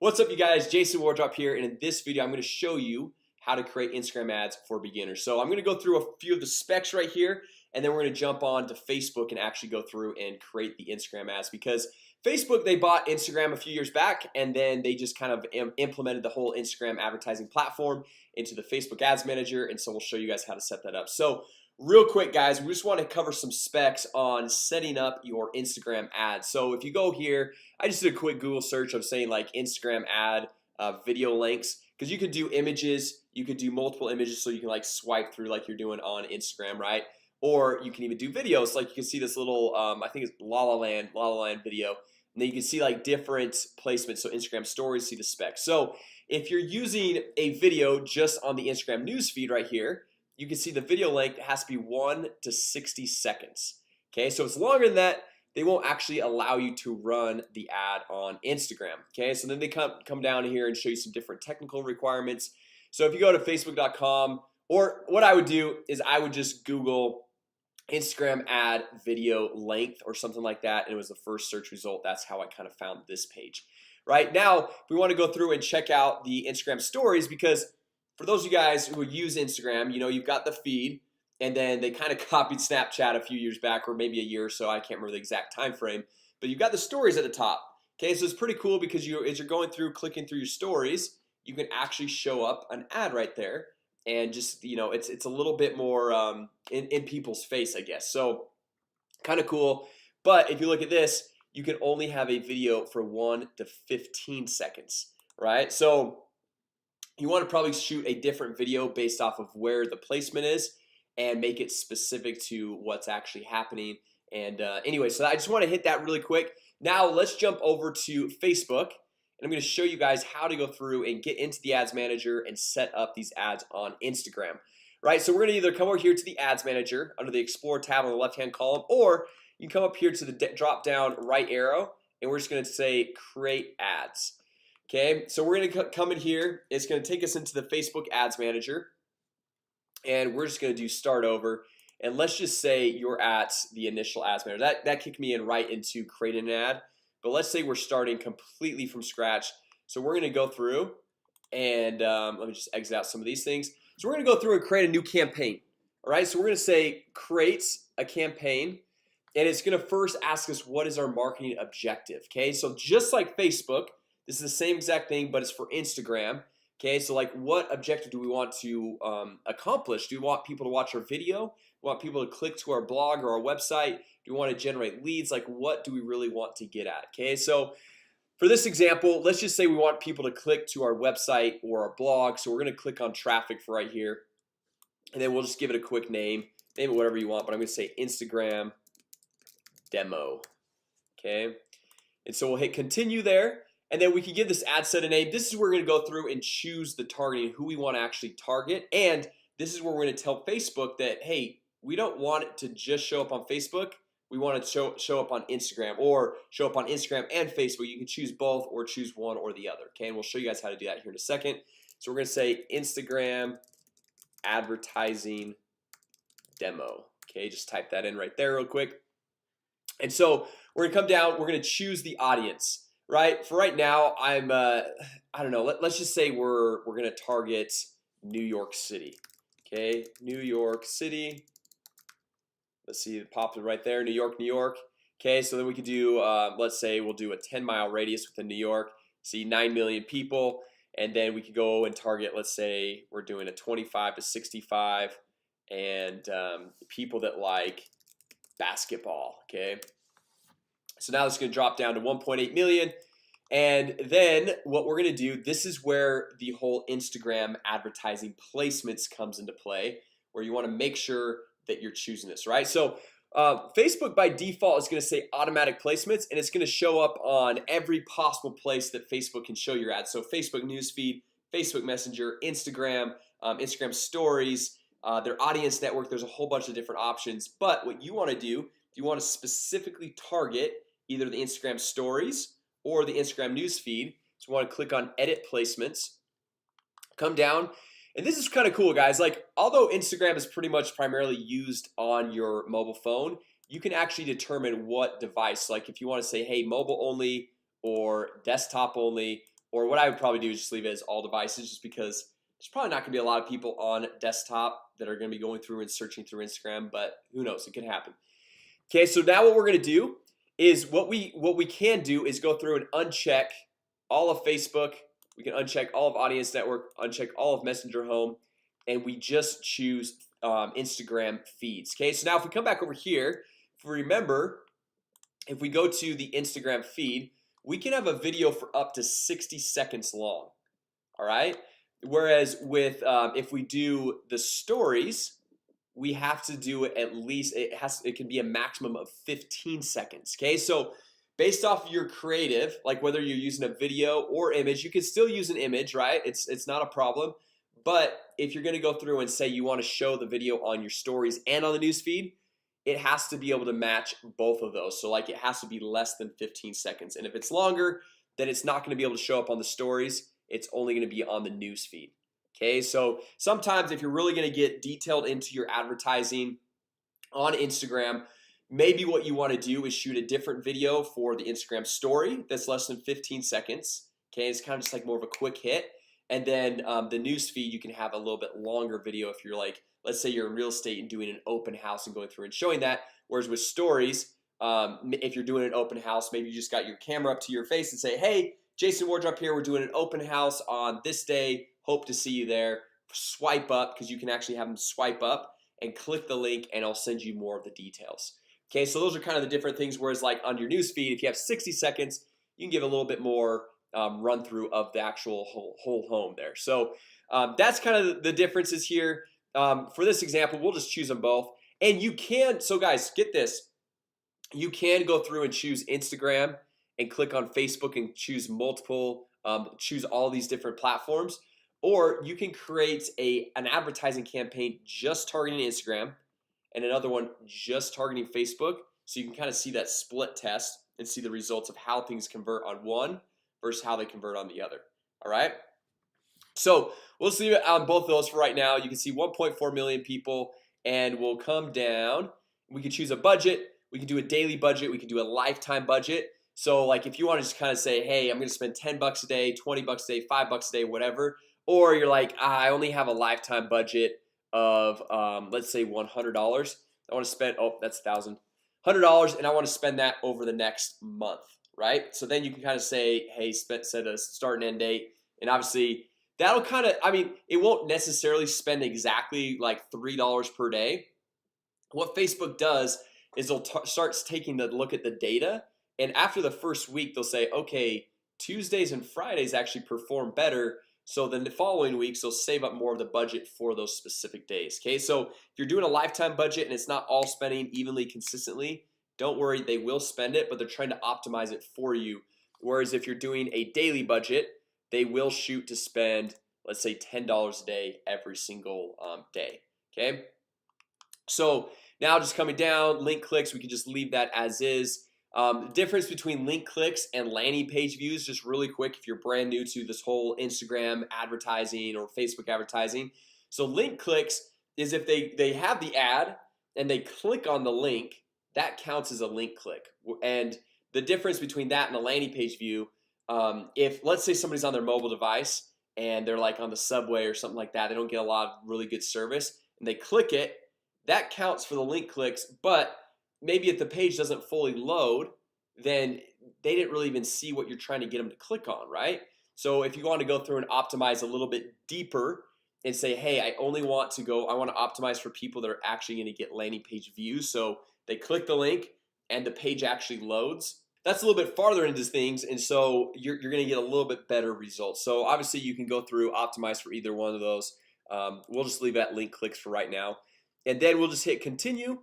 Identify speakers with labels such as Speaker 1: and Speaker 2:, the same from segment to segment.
Speaker 1: What's up, you guys? Jason Wardrop here, and in this video I'm going to show you how to create Instagram ads for beginners. So I'm going to go through a few of the specs right here, and then we're going to jump on to Facebook and actually go through and create the Instagram ads, because Facebook, they bought Instagram a few years back, and then they just kind of implemented the whole Instagram advertising platform into the Facebook Ads Manager. And so we'll show you guys how to set that up. So real quick, guys, we just want to cover some specs on setting up your Instagram ads. So if you go here, I just did a quick Google search of saying like Instagram ad video links, because you could do images, you could do multiple images, so you can like swipe through like you're doing on Instagram, right? Or you can even do videos, like you can see this little I think it's La La Land video, and then you can see like different placements. So Instagram stories, see the specs. So if you're using a video just on the Instagram news feed right here, you can see the video length has to be 1 to 60 seconds. Okay, so it's longer than that, they won't actually allow you to run the ad on Instagram. Okay, so then they come down here and show you some different technical requirements. So if you go to facebook.com, or what I would do is I would just Google Instagram ad video length or something like that, and it was the first search result. That's how I kind of found this page. Right now we want to go through and check out the Instagram stories, because for those of you guys who use Instagram, you know, you've got the feed, and then they kind of copied Snapchat a few years back, or maybe a year or so. I can't remember the exact time frame, but you've got the stories at the top. Okay, so it's pretty cool because as you're going through, clicking through your stories, you can actually show up an ad right there, and just, you know, it's a little bit more in people's face, I guess. So kind of cool. But if you look at this, you can only have a video for 1 to 15 seconds, right? So you want to probably shoot a different video based off of where the placement is, and make it specific to what's actually happening. And anyway, so I just want to hit that really quick. Now let's jump over to Facebook, and I'm going to show you guys how to go through and get into the Ads Manager and set up these ads on Instagram. Right, so we're going to either come over here to the Ads Manager under the Explore tab on the left-hand column, or you can come up here to the drop-down right arrow, and we're just going to say Create Ads. Okay, so we're going to come in here. It's going to take us into the Facebook Ads Manager, and we're just going to do Start Over. And let's just say you're at the initial Ads Manager. That kicked me in right into creating an ad. But let's say we're starting completely from scratch. So we're going to go through and let me just exit out some of these things. So we're going to go through and create a new campaign. All right, so we're going to say create a campaign, and it's going to first ask us what is our marketing objective. Okay, so just like Facebook, this is the same exact thing, but it's for Instagram. Okay, so like, what objective do we want to accomplish? Do we want people to watch our video? Do we want people to click to our blog or our website? Do we want to generate leads? Like, what do we really want to get at? Okay, so for this example, let's just say we want people to click to our website or our blog. So we're going to click on traffic for right here, and then we'll just give it a quick name it whatever you want, but I'm going to say Instagram demo. Okay, and so we'll hit continue there. And then we can give this ad set a name. This is where we're going to go through and choose the targeting, who we want to actually target. And this is where we're going to tell Facebook that, hey, we don't want it to just show up on Facebook. We want it to show up on Instagram, or show up on Instagram and Facebook. You can choose both, or choose one or the other. Okay, and we'll show you guys how to do that here in a second. So we're going to say Instagram advertising demo. Okay, just type that in right there real quick. And so we're going to come down. We're going to choose the audience. Right, for right now, I don't know, let's just say we're gonna target New York City. Okay, New York City. Let's see, it popped right there, New York, New York. Okay, so then we could do let's say we'll do a 10-mile radius within New York. See 9 million people, and then we could go and target, let's say we're doing a 25 to 65, and people that like basketball. Okay, so now it's going to drop down to 1.8 million. And then what we're going to do, this is where the whole Instagram advertising placements comes into play, where you want to make sure that you're choosing this, right? So Facebook by default is going to say automatic placements, and it's going to show up on every possible place that Facebook can show your ads. So Facebook newsfeed, Facebook Messenger, Instagram, Instagram stories, their audience network. There's a whole bunch of different options. But what you want to do, you want to specifically target either the Instagram stories or the Instagram news feed. So we want to click on edit placements, come down, and this is kind of cool, guys. Like, although Instagram is pretty much primarily used on your mobile phone, you can actually determine what device. Like if you want to say, hey, mobile only or desktop only, or what I would probably do is just leave it as all devices, just because there's probably not gonna be a lot of people on desktop that are gonna be going through and searching through Instagram, but who knows, it could happen. Okay, so now what we're gonna do is what we can do is go through and uncheck all of Facebook. We can uncheck all of Audience Network, uncheck all of Messenger Home, and we just choose Instagram feeds. Okay, so now if we come back over here, if we remember, if we go to the Instagram feed, we can have a video for up to 60 seconds long. All right, whereas with if we do the stories, we have to do it at least, it can be a maximum of 15 seconds. Okay, so based off your creative, like whether you're using a video or image, you can still use an image, right? It's not a problem. But if you're gonna go through and say you want to show the video on your stories and on the news feed, it has to be able to match both of those. So like it has to be less than 15 seconds, and if it's longer, then it's not going to be able to show up on the stories. It's only going to be on the news feed. Okay, so sometimes if you're really going to get detailed into your advertising on Instagram, maybe what you want to do is shoot a different video for the Instagram story that's less than 15 seconds. Okay, it's kind of just like more of a quick hit. And then the news feed, you can have a little bit longer video if you're like, let's say you're in real estate and doing an open house and going through and showing that. Whereas with stories, if you're doing an open house, maybe you just got your camera up to your face and say, hey, Jason Wardrop here, we're doing an open house on this day, hope to see you there. Swipe up, because you can actually have them swipe up and click the link, and I'll send you more of the details. Okay, so those are kind of the different things. Whereas like on your news feed, if you have 60 seconds, you can give a little bit more run through of the actual whole home there. So that's kind of the differences here. For this example, we'll just choose them both. And you can, so guys, get this, you can go through and choose Instagram and click on Facebook and choose multiple, choose all these different platforms. Or you can create an advertising campaign just targeting Instagram and another one just targeting Facebook. So you can kind of see that split test and see the results of how things convert on one versus how they convert on the other. All right, so we'll see it on both of those for right now. You can see 1.4 million people, and we'll come down. We can choose a budget. We can do a daily budget. We can do a lifetime budget. So like if you want to just kind of say, hey, I'm gonna spend 10 bucks a day, 20 bucks a day, 5 bucks a day, whatever. Or you're like, I only have a lifetime budget of let's say $100. I want to spend, oh, that's $1,000, and I want to spend that over the next month, right? So then you can kind of say, hey, set a start and end date, and obviously that'll kind of, I mean, it won't necessarily spend exactly like $3 per day. What Facebook does is they'll starts taking the look at the data, and after the first week they'll say, okay, Tuesdays and Fridays actually perform better. So then the following weeks they'll save up more of the budget for those specific days. Okay, so if you're doing a lifetime budget and it's not all spending evenly consistently, don't worry, they will spend it, but they're trying to optimize it for you. Whereas if you're doing a daily budget, they will shoot to spend, let's say $10 a day every single day. Okay, so now just coming down, link clicks, we can just leave that as is. The difference between link clicks and landing page views, just really quick if you're brand new to this whole Instagram advertising or Facebook advertising. So link clicks is if they have the ad and they click on the link, that counts as a link click. And the difference between that and a landing page view, if let's say somebody's on their mobile device and they're like on the subway or something like that, they don't get a lot of really good service, and they click it, that counts for the link clicks. But maybe if the page doesn't fully load, then they didn't really even see what you're trying to get them to click on, right? So if you want to go through and optimize a little bit deeper and say, hey, I only want to go, I want to optimize for people that are actually going to get landing page views, so they click the link and the page actually loads, that's a little bit farther into things, and so you're going to get a little bit better results. So obviously you can go through, optimize for either one of those. We'll just leave that link clicks for right now, and then we'll just hit continue.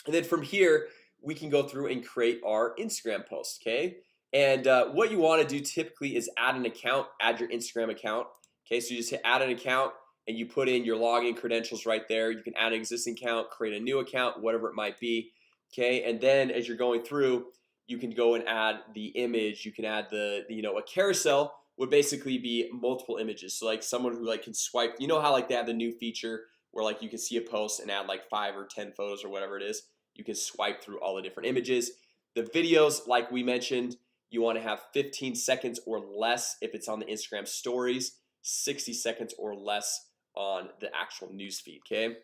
Speaker 1: And then from here we can go through and create our Instagram post. Okay, and what you want to do typically is add an account, add your Instagram account. Okay, so you just hit add an account and you put in your login credentials right there. You can add an existing account, create a new account, whatever it might be. Okay, and then as you're going through, you can go and add the image. You can add the a carousel would basically be multiple images. So like someone who like can swipe, you know how like they have the new feature where like you can see a post and add like 5 or 10 photos or whatever it is. You can swipe through all the different images. The videos, like we mentioned, You want to have 15 seconds or less if it's on the Instagram stories, 60 seconds or less on the actual newsfeed. Okay,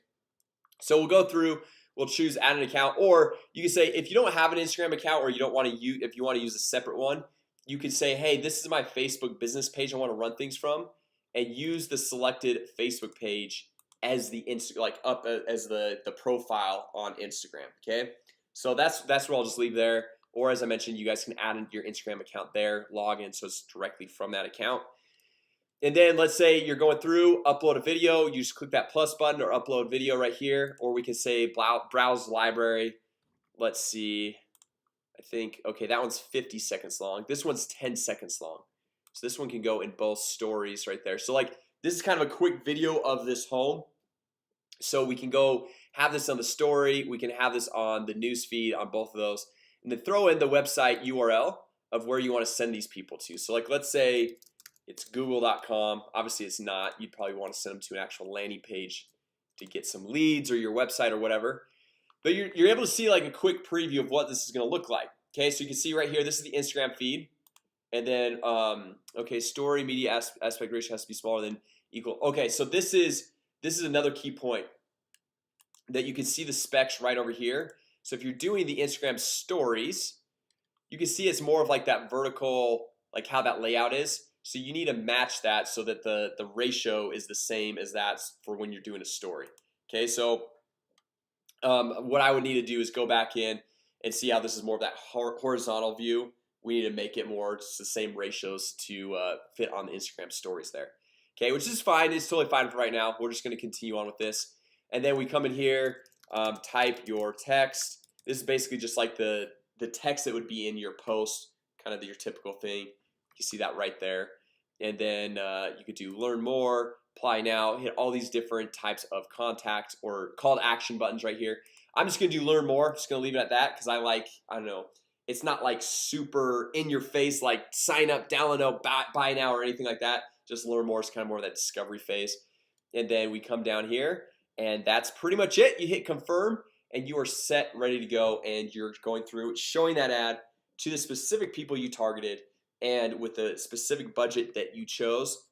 Speaker 1: so we'll go through, we'll choose add an account, or you can say if you don't have an Instagram account, or you don't want to use, if you want to use a separate one, you can say, hey, this is my Facebook business page I want to run things from, and use the selected Facebook page as the as the profile on Instagram. Okay, so that's where I'll just leave there. Or as I mentioned, you guys can add in your Instagram account there, log in, so it's directly from that account. And then let's say you're going through, upload a video, you just click that plus button or upload video right here. Or we can say browse library. Let's see, I think, okay, that one's 50 seconds long. This one's 10 seconds long. So this one can go in both stories right there. So like this is kind of a quick video of this home. So we can go have this on the story, we can have this on the news feed, on both of those, and then throw in the website URL of where you want to send these people to. So like let's say it's google.com. Obviously it's not. You'd probably want to send them to an actual landing page to get some leads, or your website or whatever. But you're able to see like a quick preview of what this is going to look like. Okay, so you can see right here, this is the Instagram feed. And then okay, story media aspect ratio has to be smaller than equal. Okay, so this is another key point that you can see the specs right over here. So if you're doing the Instagram stories, you can see it's more of like that vertical, like how that layout is. So you need to match that so that the ratio is the same as that for when you're doing a story. Okay, so what I would need to do is go back in and see how this is more of that horizontal view. We need to make it more just the same ratios to fit on the Instagram stories there. Okay, which is fine. It's totally fine for right now. We're just going to continue on with this. And then we come in here, type your text. This is basically just like the text that would be in your post, kind of your typical thing. You see that right there. And then you could do learn more, apply now, hit all these different types of contact or call to action buttons right here. I'm just gonna do learn more. Just gonna leave it at that because I don't know, it's not like super in your face like sign up, download, buy now or anything like that. Just learn more is kind of more of that discovery phase. And then we come down here and that's pretty much it. You hit confirm and you are set, ready to go, and you're going through showing that ad to the specific people you targeted and with the specific budget that you chose.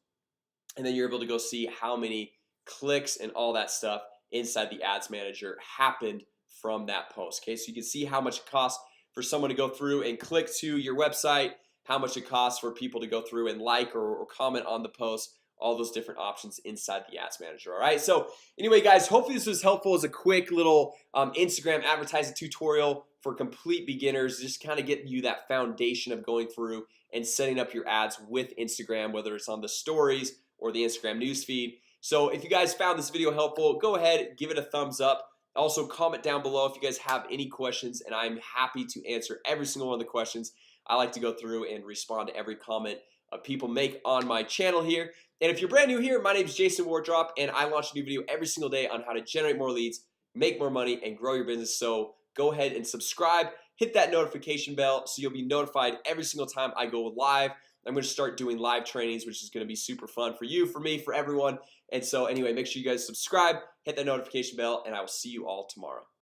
Speaker 1: And then you're able to go see how many clicks and all that stuff inside the ads manager happened from that post. Okay, so you can see how much it costs for someone to go through and click to your website, how much it costs for people to go through and like or comment on the post, all those different options inside the ads manager. All right, so anyway guys, hopefully this was helpful as a quick little Instagram advertising tutorial for complete beginners, just kind of getting you that foundation of going through and setting up your ads with Instagram, whether it's on the stories or the Instagram newsfeed. So if you guys found this video helpful, go ahead, give it a thumbs up. Also comment down below if you guys have any questions, and I'm happy to answer every single one of the questions. I like to go through and respond to every comment people make on my channel here. And if you're brand new here, my name is Jason Wardrop, and I launch a new video every single day on how to generate more leads, make more money, and grow your business. So go ahead and subscribe, hit that notification bell so you'll be notified every single time I go live. I'm going to start doing live trainings, which is going to be super fun for you, for me, for everyone. And so anyway, make sure you guys subscribe, hit that notification bell, and I will see you all tomorrow.